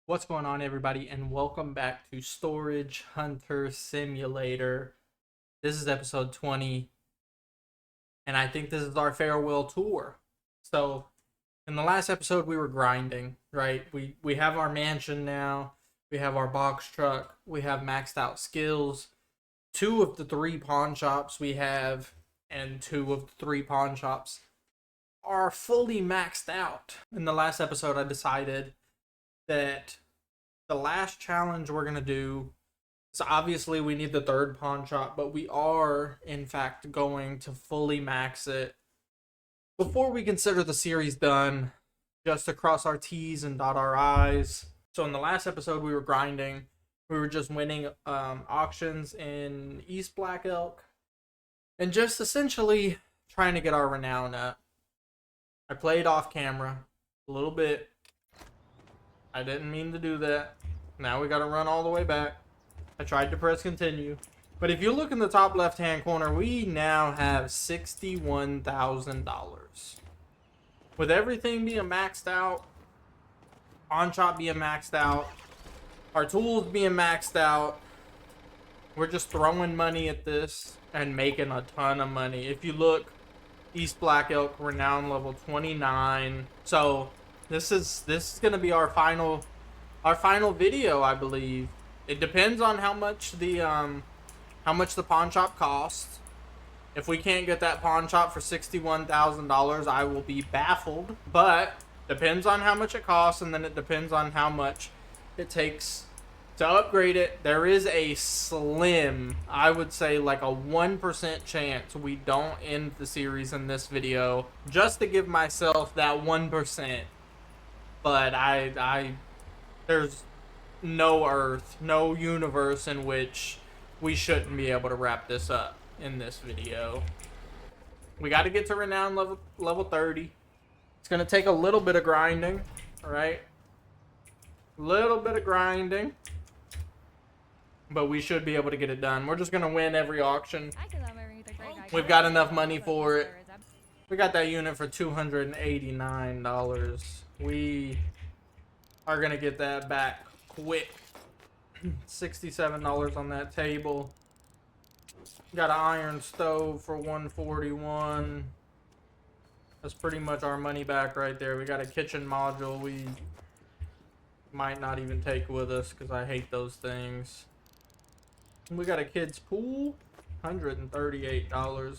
What's going on, everybody, and welcome back to Storage Hunter Simulator. This is episode 20, and I think this is our farewell tour. So, in the last episode, we were grinding, right? We have our mansion now, we have our box truck, we have maxed out skills. Two of the three pawn shops we have, and two of the three pawn shops are fully maxed out. In the last episode, I decided that the last challenge we're going to do, so obviously we need the third pawn shop, but we are in fact going to fully max it before we consider the series done, just to cross our T's and dot our I's. So in the last episode we were grinding, we were just winning auctions in East Black Elk and just essentially trying to get our renown up. I played off camera a little bit. I didn't mean to do that. Now we gotta run all the way back. I tried to press continue. But if you look in the top left hand corner, we now have $61,000. With everything being maxed out, pawn shop being maxed out, our tools being maxed out, we're just throwing money at this and making a ton of money. If you look, East Black Elk renown level 29. So this is gonna be our final video, I believe. It depends on how much the pawn shop costs. If we can't get that pawn shop for $61,000, I will be baffled. But depends on how much it costs, and then it depends on how much it takes to upgrade it. There is a slim, I would say like a 1% chance we don't end the series in this video, just to give myself that 1%. But there's no earth, no universe in which we shouldn't be able to wrap this up in this video. We got to get to renown level 30. It's going to take a little bit of grinding, all right? Little bit of grinding. But we should be able to get it done. We're just going to win every auction. We've got enough money for it. We got that unit for $289. We are going to get that back quick. $67 on that table. Got an iron stove for $141. That's pretty much our money back right there. We got a kitchen module we might not even take with us because I hate those things. We got a kid's pool, $138.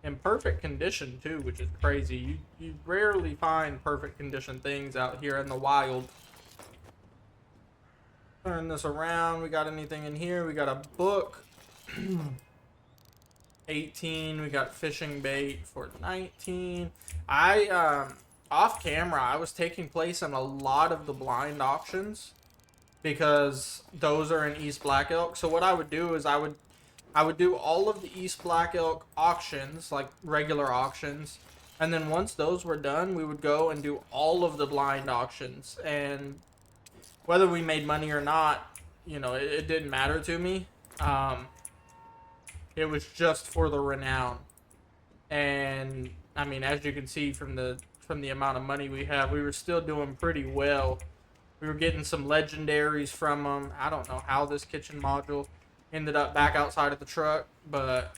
In perfect condition too, which is crazy. You rarely find perfect condition things out here in the wild. Turn this around. We got anything in here? We got a book. 18. We got fishing bait for 19. Off camera, I was taking place in a lot of the blind auctions because those are in East Black Elk. So what I would do is I would do all of the East Black Elk auctions, like regular auctions, and then once those were done, we would go and do all of the blind auctions. And whether we made money or not, you know, it didn't matter to me. It was just for the renown. And I mean, as you can see from the amount of money we have, we were still doing pretty well. We were getting some legendaries from them. I don't know how this kitchen module ended up back outside of the truck, but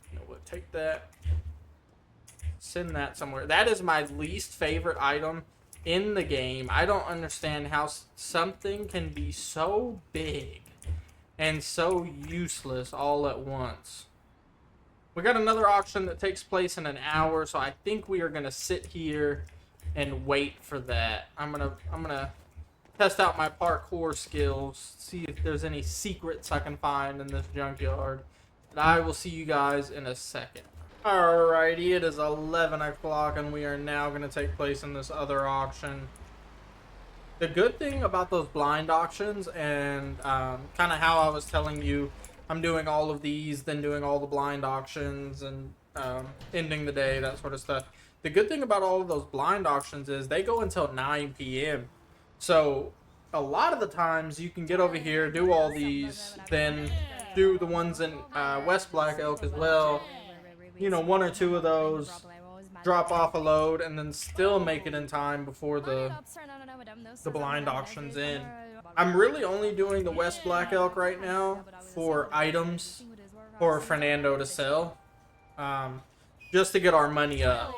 you know what, take that, send that somewhere. That is my least favorite item in the game. I don't understand how something can be so big and so useless all at once. We got another auction that takes place in an hour, so I think we are gonna sit here and wait for that. I'm gonna test out my parkour skills, see if there's any secrets I can find in this junkyard. And I will see you guys in a second. Alrighty, it is 11 o'clock and we are now going to take place in this other auction. The good thing about those blind auctions, and kind of how I was telling you, I'm doing all of these, then doing all the blind auctions and ending the day, that sort of stuff. The good thing about all of those blind auctions is they go until 9 p.m. So a lot of the times you can get over here, do all these, then do the ones in West Black Elk as well. You know, one or two of those, drop off a load, and then still make it in time before the blind auctions in. I'm really only doing the West Black Elk right now for items for Fernando to sell, just to get our money up.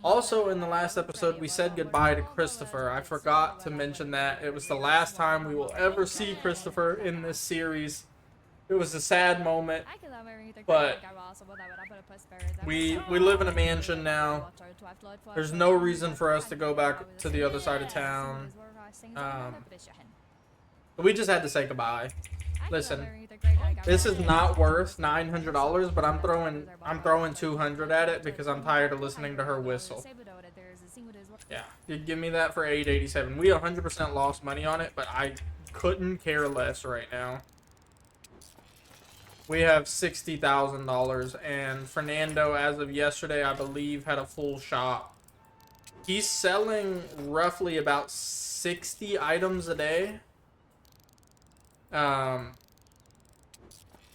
Also, in the last episode, we said goodbye to Christopher. I forgot to mention that. It was the last time we will ever see Christopher in this series. It was a sad moment, but we live in a mansion now. There's no reason for us to go back to the other side of town. We just had to say goodbye. Listen, this is not worth $900, but I'm throwing $200 at it because I'm tired of listening to her whistle. Yeah, you give me that for $887. We 100% lost money on it, but I couldn't care less right now. We have $60,000, and Fernando, as of yesterday, I believe, had a full shop. He's selling roughly about 60 items a day.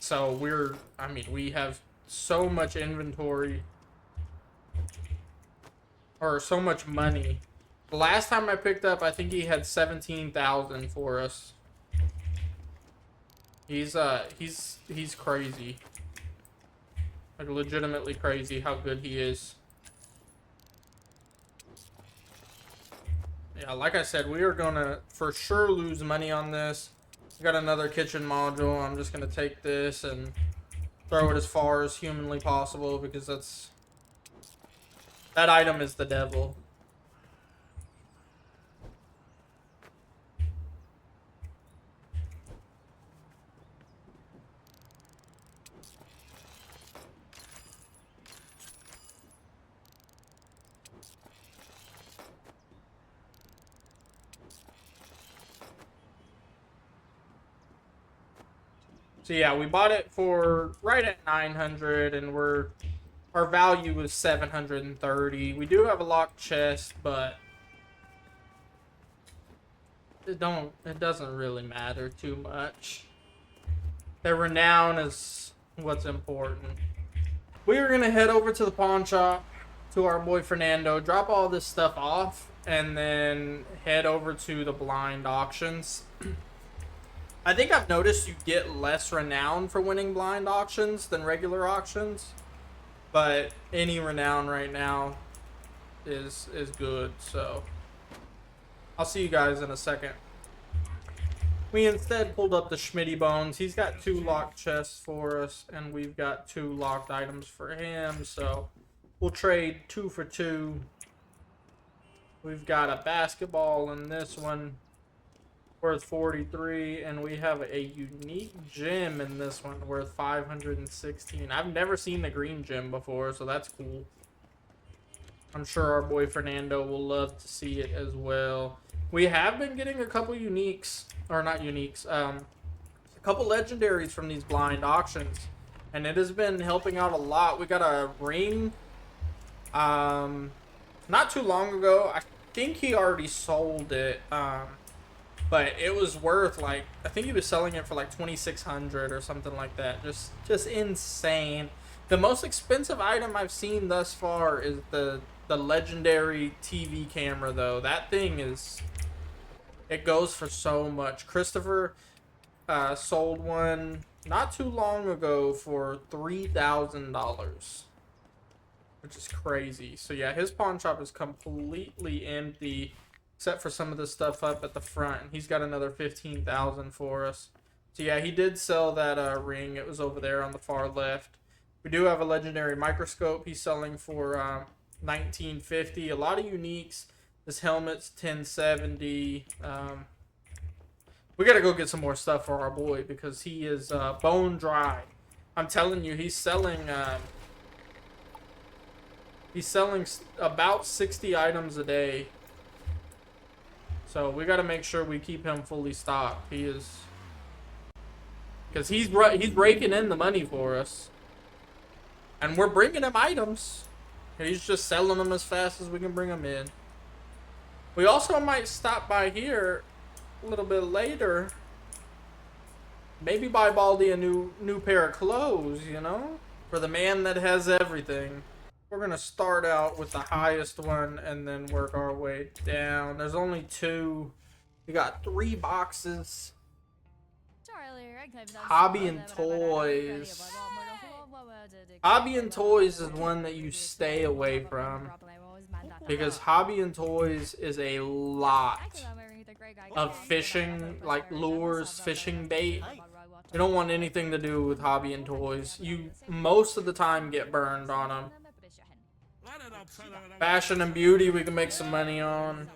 So we have so much inventory, or so much money. The last time I picked up, I think he had 17,000 for us. He's crazy. Like, legitimately crazy how good he is. Yeah, like I said, we are gonna for sure lose money on this. We got another kitchen module. I'm just gonna take this and throw it as far as humanly possible because that item is the devil. So yeah, we bought it for right at 900, and our value is 730. We do have a locked chest, but it doesn't really matter too much. The renown is what's important. We are gonna head over to the pawn shop to our boy Fernando, drop all this stuff off, and then head over to the blind auctions. I think I've noticed you get less renown for winning blind auctions than regular auctions, but any renown right now is good. So I'll see you guys in a second. We instead pulled up the Schmitty Bones. He's got 2 locked chests for us, and we've got 2 locked items for him. So we'll trade 2 for 2. We've got a basketball in this one, worth 43, and we have a unique gem in this one worth 516. I've never seen the green gem before, so that's cool. I'm sure our boy Fernando will love to see it as well. We have been getting a couple uniques, or not uniques, a couple legendaries from these blind auctions, and it has been helping out a lot. We got a ring not too long ago. I think he already sold it, but it was worth, like, I think he was selling it for like 2,600 or something like that. Just insane. The most expensive item I've seen thus far is the legendary TV camera, though. That thing it goes for so much. Christopher sold one not too long ago for $3,000, which is crazy. So yeah, his pawn shop is completely empty, except for some of the stuff up at the front. And he's got another 15,000 for us. So yeah, he did sell that ring. It was over there on the far left. We do have a legendary microscope. He's selling for 1950. A lot of uniques. This helmet's 1070. We gotta go get some more stuff for our boy because he is bone dry. I'm telling you, he's selling about 60 items a day. So we got to make sure we keep him fully stocked. He is, because he's raking in the money for us, and we're bringing him items. He's just selling them as fast as we can bring them in. We also might stop by here a little bit later. Maybe buy Baldy a new pair of clothes, you know, for the man that has everything. We're gonna start out with the highest one and then work our way down. There's only 2. We got 3 boxes. Hobby and Toys. Hobby and Toys is one that you stay away from, because Hobby and Toys is a lot of fishing, like lures, fishing bait. You don't want anything to do with Hobby and Toys. You most of the time get burned on them. Fashion and beauty we can make some money on.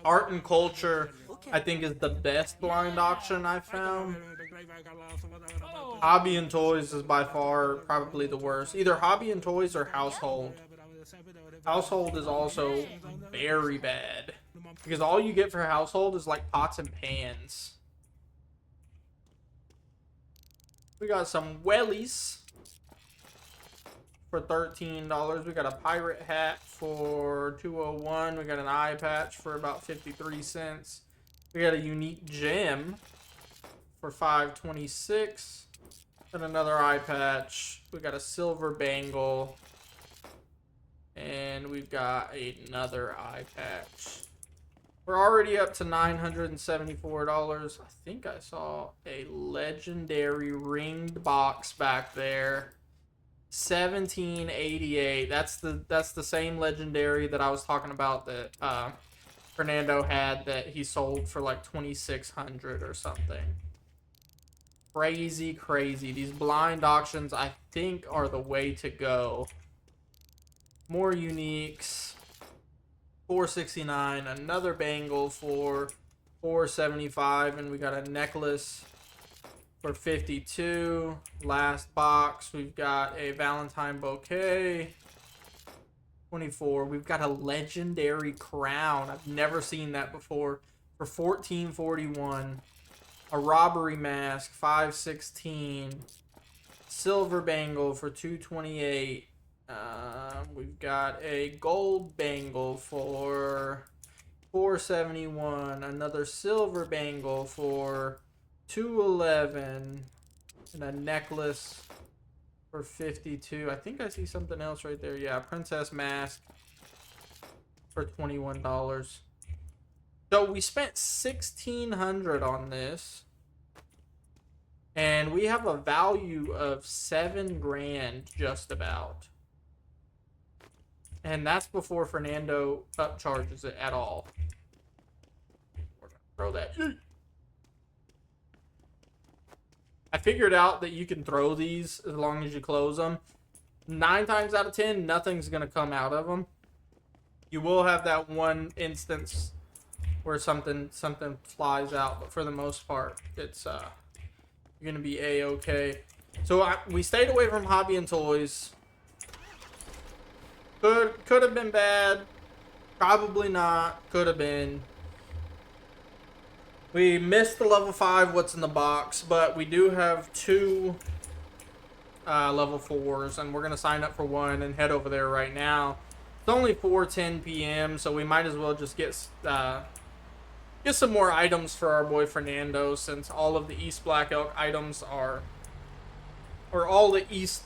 Art and culture I think is the best blind auction I've found. Hobby and Toys is by far probably the worst. Either Hobby and Toys or Household. Household is also very bad, because all you get for Household is like pots and pans. We got some wellies for $13. We got a pirate hat for $2.01. We got an eye patch for about 53 cents. We got a unique gem for $5.26. And another eye patch. We got a silver bangle. And we've got another eye patch. We're already up to $974. I think I saw a legendary ringed box back there. 1788. That's the same legendary that I was talking about that Fernando had, that he sold for like 2,600 or something. Crazy, crazy. These blind auctions, I think, are the way to go. More uniques. $4.69. Another bangle for $4.75, and we got a necklace for $52. Last box, we've got a Valentine bouquet. $24. We've got a legendary crown. I've never seen that before, for $14.41. A robbery mask, $5.16. Silver bangle for $2.28. We've got a gold bangle for $4.71. Another silver bangle for $2.11. And a necklace for $52. I think I see something else right there. Yeah, princess mask for $21. So we spent $1,600 on this, and we have a value of $7,000 just about. And that's before Fernando upcharges it at all. We're gonna throw that. I figured out that you can throw these as long as you close them. 9 times out of 10, nothing's gonna come out of them. You will have that one instance where something flies out, but for the most part, it's you're gonna be a-okay. So we stayed away from Hobby and Toys. Could have been bad. Probably not. Could have been. We missed the level 5 what's in the box, but we do have 2 level 4s, and we're gonna sign up for one and head over there right now. It's only 4:10 p.m., so we might as well just get some more items for our boy Fernando, since all of the East Black Elk items are, or all the East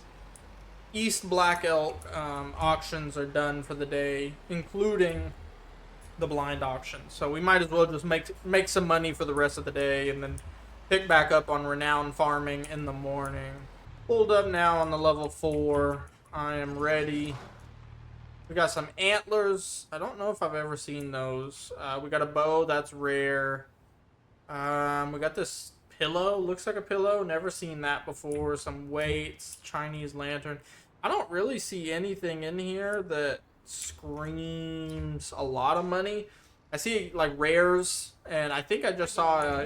Black Elk auctions are done for the day, including the blind auction. So we might as well just make some money for the rest of the day, and then pick back up on renown farming in the morning. Pulled up now on the level 4. I am ready. We got some antlers. I don't know if I've ever seen those. We got a bow. That's rare. We got this pillow. Looks like a pillow. Never seen that before. Some weights. Chinese lantern. I don't really see anything in here that screams a lot of money. I see like rares, and I think I just saw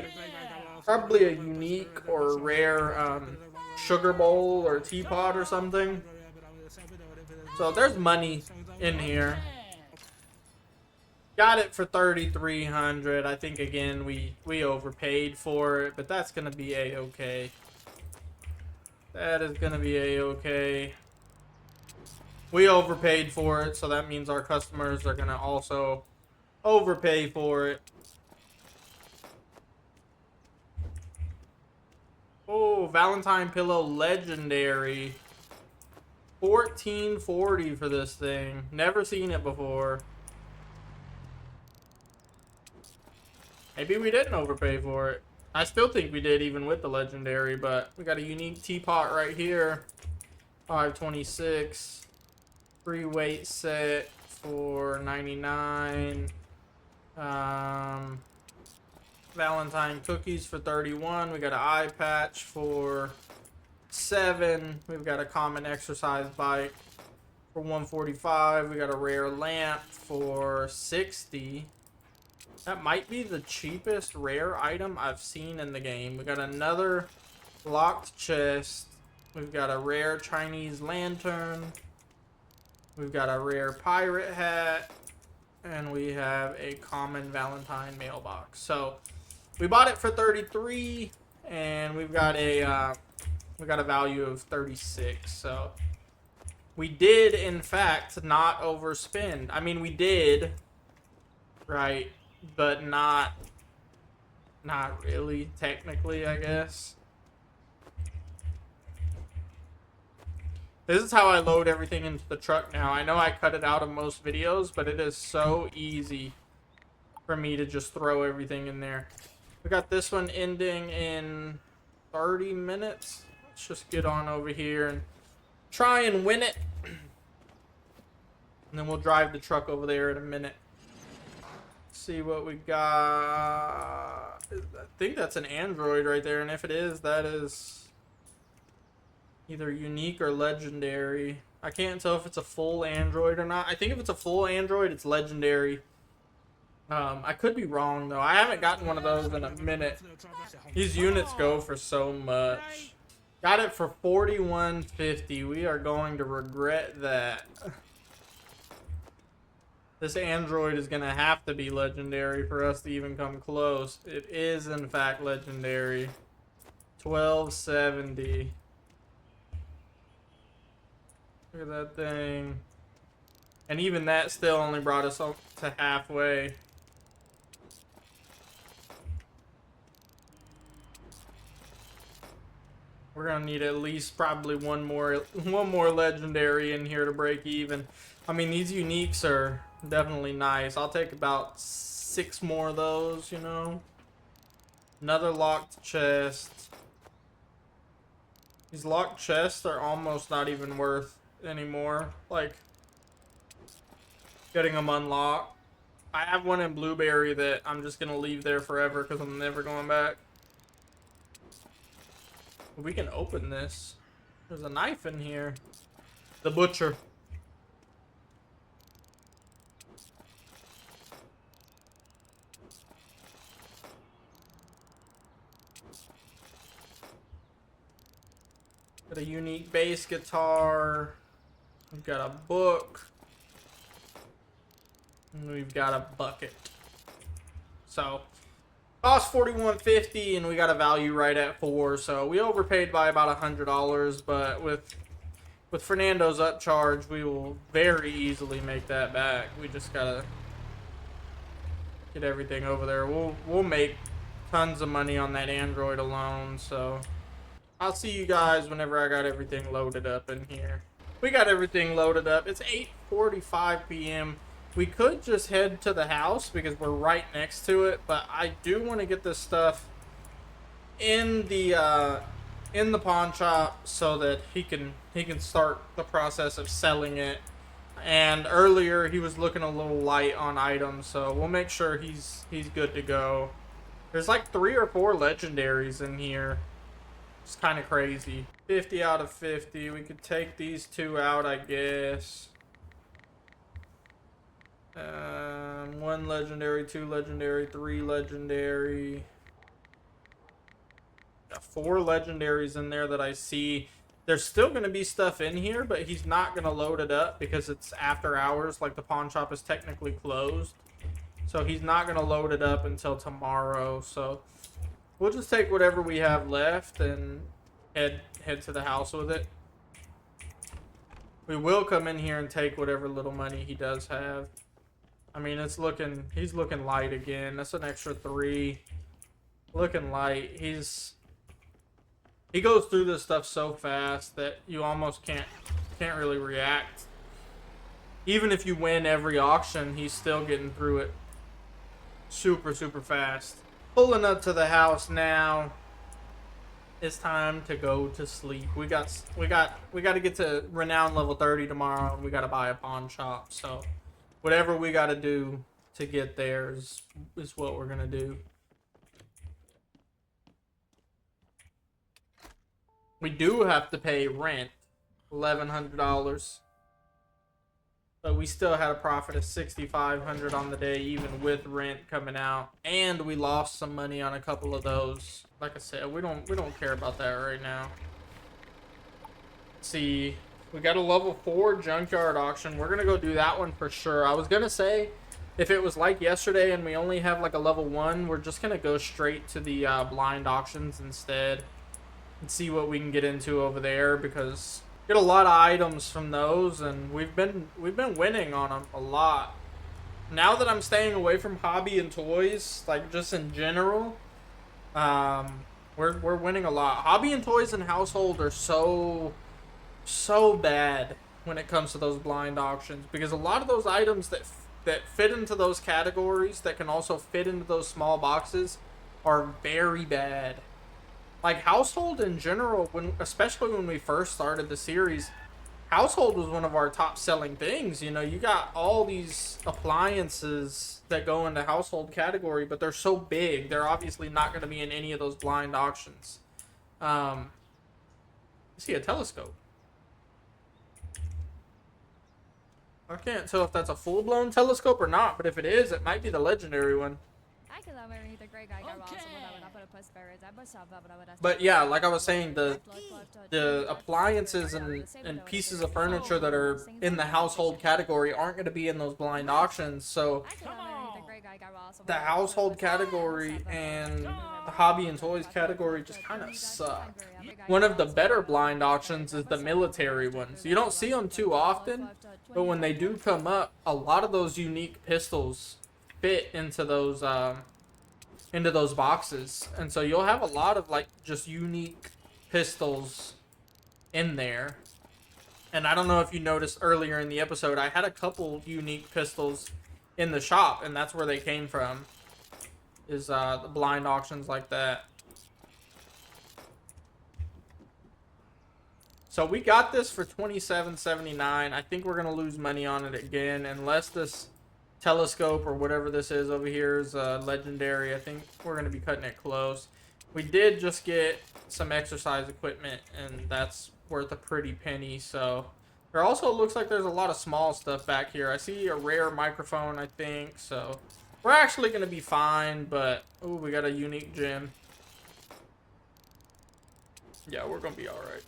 probably a unique or rare sugar bowl or teapot or something. So there's money in here. Got it for $3,300. I think again we overpaid for it, but that's gonna be a-okay. That is gonna be a-okay. We overpaid for it, so that means our customers are gonna also overpay for it. Oh, Valentine Pillow Legendary. 1440 for this thing. Never seen it before. Maybe we didn't overpay for it. I still think we did even with the Legendary, but we got a unique teapot right here. 526. Free weight set for 99. Valentine cookies for 31. We got an eye patch for 7. We've got a common exercise bike for 145. We got a rare lamp for 60. That might be the cheapest rare item I've seen in the game. We got another locked chest. We've got a rare Chinese lantern. We've got a rare pirate hat. And we have a common Valentine mailbox. So we bought it for 33, and we've got a value of 36. So we did, in fact, not overspend. I mean, we did, right? But not really, technically, I guess. This is how I load everything into the truck now. I know I cut it out of most videos, but it is so easy for me to just throw everything in there. We got this one ending in 30 minutes. Let's just get on over here and try and win it. And then we'll drive the truck over there in a minute. See what we got. I think that's an Android right there, and if it is, that is either unique or legendary. I can't tell if it's a full Android or not. I think if it's a full Android, it's legendary. I could be wrong though. I haven't gotten one of those in a minute. These units go for so much. Got it for 41.50. We are going to regret that. This Android is going to have to be legendary for us to even come close. It is, in fact, legendary. 1270. Look at that thing. And even that still only brought us up to halfway. We're going to need at least probably one more legendary in here to break even. I mean, these uniques are definitely nice. I'll take about 6 more of those, you know. Another locked chest. These locked chests are almost not even worth anymore. Like, getting them unlocked. I have one in Blueberry that I'm just going to leave there forever because I'm never going back. We can open this. There's a knife in here. The butcher. Got a unique bass guitar. We've got a book. And we've got a bucket. So, cost $41.50 and we got a value right at 4. So we overpaid by about $100, but with Fernando's upcharge, we will very easily make that back. We just gotta get everything over there. We'll make tons of money on that Android alone. So I'll see you guys whenever I got everything loaded up in here. We got everything loaded up. It's 8:45 p.m. We could just head to the house because we're right next to it, but I do want to get this stuff in the pawn shop so that he can start the process of selling it. And earlier he was looking a little light on items, so we'll make sure he's good to go. There's like 3 or 4 legendaries in here. It's kind of crazy. 50 out of 50. We could take these 2 out, I guess. 1 legendary, 2 legendary, 3 legendary. Got 4 legendaries in there that I see. There's still going to be stuff in here, but he's not going to load it up because it's after hours. Like, the pawn shop is technically closed. So he's not going to load it up until tomorrow. So we'll just take whatever we have left and head to the house with it. We will come in here and take whatever little money he does have. I mean, he's looking light again. That's an extra 3. Looking light. He's He goes through this stuff so fast that you almost can't really react. Even if you win every auction, he's still getting through it super fast. Pulling up to the house now. It's time to go to sleep. We got to get to renown level 30 tomorrow, and we got to buy a pawn shop. So whatever we got to do to get there is what we're gonna do. We do have to pay rent, $1,100. But we still had a profit of $6,500 on the day, even with rent coming out, and we lost some money on a couple of those. Like I said, we don't care about that right now. Let's see, we got a level 4 junkyard auction. We're gonna go do that one for sure. I was gonna say, if it was like yesterday and we only have like a level 1, we're just gonna go straight to the blind auctions instead and see what we can get into over there, because get a lot of items from those, and we've been winning on them a lot. Now that I'm staying away from hobby and toys, like just in general, we're winning a lot. Hobby and toys and household are so bad when it comes to those blind auctions, because a lot of those items that fit into those categories that can also fit into those small boxes are very bad. Like household in general, especially when we first started the series, household was one of our top selling things. You know, you got all these appliances that go into household category, but they're so big, they're obviously not going to be in any of those blind auctions. I see a telescope. I can't tell if that's a full-blown telescope or not, but if it is, it might be the legendary one. But yeah, like I was saying, the appliances and pieces of furniture that are in the household category aren't going to be in those blind auctions. So the household category and the hobby and toys category just kind of suck. One of the better blind auctions is the military ones. You don't see them too often, but when they do come up, a lot of those unique pistols fit into those boxes, and so you'll have a lot of like just unique pistols in there. And I don't know if you noticed earlier in the episode, I had a couple unique pistols in the shop, and that's where they came from, is the blind auctions like that. So we got this for $27.79. I think we're gonna lose money on it again, unless this telescope or whatever this is over here is legendary. I think we're going to be cutting it close. We did just get some exercise equipment, and that's worth a pretty penny. So there also looks like there's a lot of small stuff back here. I see a rare microphone, I think. So we're actually going to be fine, but ooh, we got a unique gem. Yeah, we're going to be all right.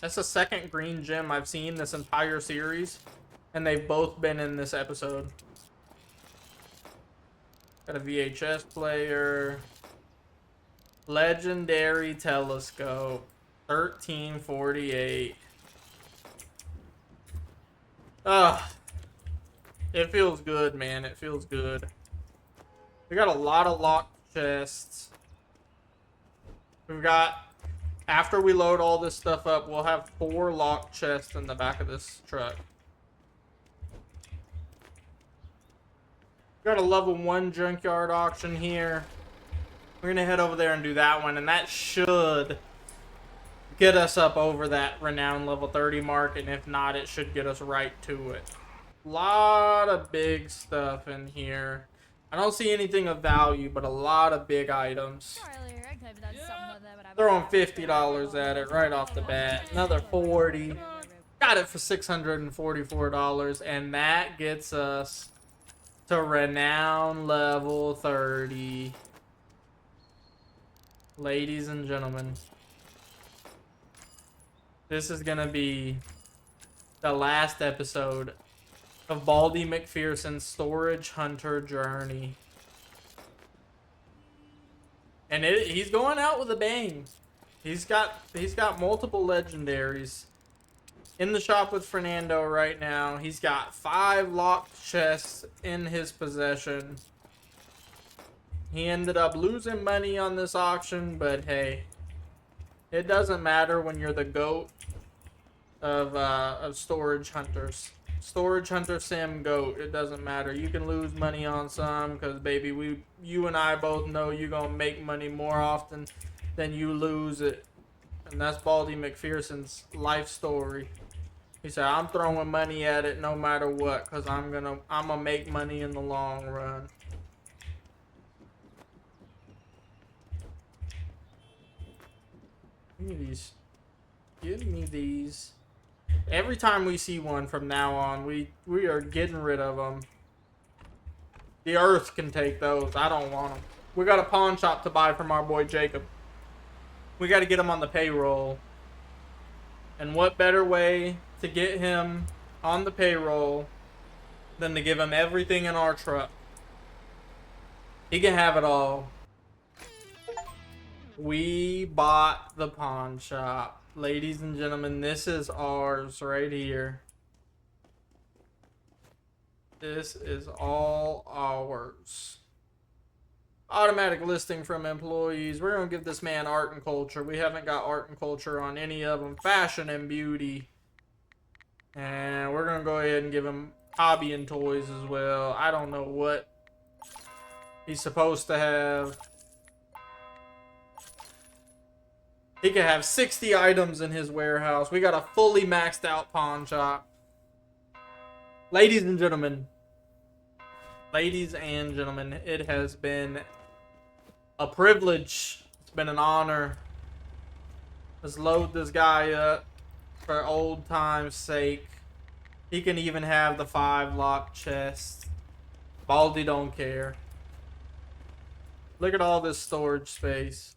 That's the second green gem I've seen this entire series, and they've both been in this episode. Got a VHS player. Legendary telescope. 1348. It feels good, man. It feels good. We got a lot of locked chests. We've got... After we load all this stuff up, we'll have 4 locked chests in the back of this truck. Got a level 1 junkyard auction here. We're gonna head over there and do that one, and that should get us up over that renown level 30 mark, and if not, it should get us right to it. Lot of big stuff in here. I don't see anything of value, but a lot of big items. Throwing $50 at it right off the bat. Another 40. Got it for $644, and that gets us to renown level 30. Ladies and gentlemen, this is gonna be the last episode of Baldy McPherson's Storage Hunter journey. And he's going out with a bang. He's got multiple legendaries in the shop with Fernando right now. He's got 5 locked chests in his possession. He ended up losing money on this auction, but hey, it doesn't matter when you're the GOAT of storage hunters. Storage hunter sim GOAT. It doesn't matter. You can lose money on some because baby, you and I both know you're gonna make money more often than you lose it, and that's Baldy McPherson's life story. He said, "I'm throwing money at it no matter what, cause I'm gonna make money in the long run." Give me these. Give me these. Every time we see one from now on, we are getting rid of them. The Earth can take those. I don't want them. We got a pawn shop to buy from our boy Jacob. We got to get him on the payroll. And what better way to get him on the payroll than to give him everything in our truck? He can have it all. We bought the pawn shop. Ladies and gentlemen, this is ours right here. This is all ours. Automatic listing from employees. We're going to give this man art and culture. We haven't got art and culture on any of them. Fashion and beauty. And we're going to go ahead and give him hobby and toys as well. I don't know what he's supposed to have. He could have 60 items in his warehouse. We got a fully maxed out pawn shop. Ladies and gentlemen, it has been a privilege. It's been an honor. Let's load this guy up for old time's sake. He can even have the 5 lock chest. Baldy don't care. Look at all this storage space.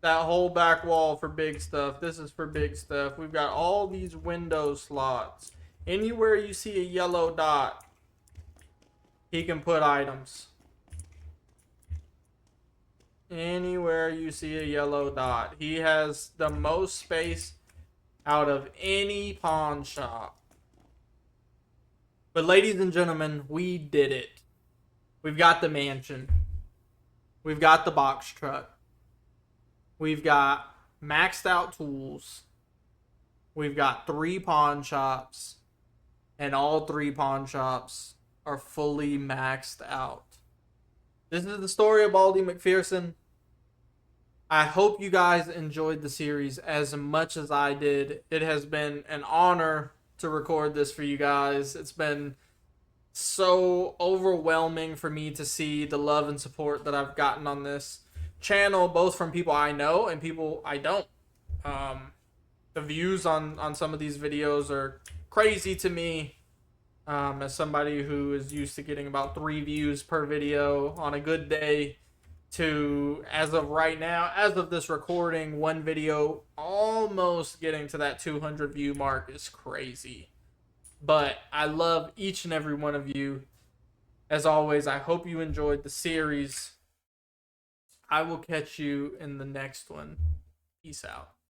That whole back wall for big stuff. This is for big stuff. We've got all these window slots. Anywhere you see a yellow dot, he can put items. Anywhere you see a yellow dot. He has the most space out of any pawn shop. But ladies and gentlemen, we did it. We've got the mansion. We've got the box truck. We've got maxed out tools. We've got 3 pawn shops. And all 3 pawn shops are fully maxed out. This is the story of Baldy McPherson. I hope you guys enjoyed the series as much as I did. It has been an honor to record this for you guys. It's been so overwhelming for me to see the love and support that I've gotten on this channel, both from people I know and people I don't. The views on some of these videos are crazy to me. As somebody who is used to getting about 3 views per video on a good day, to, as of right now, as of this recording, 1 video almost getting to that 200 view mark is crazy. But I love each and every one of you. As always, I hope you enjoyed the series. I will catch you in the next one. Peace out.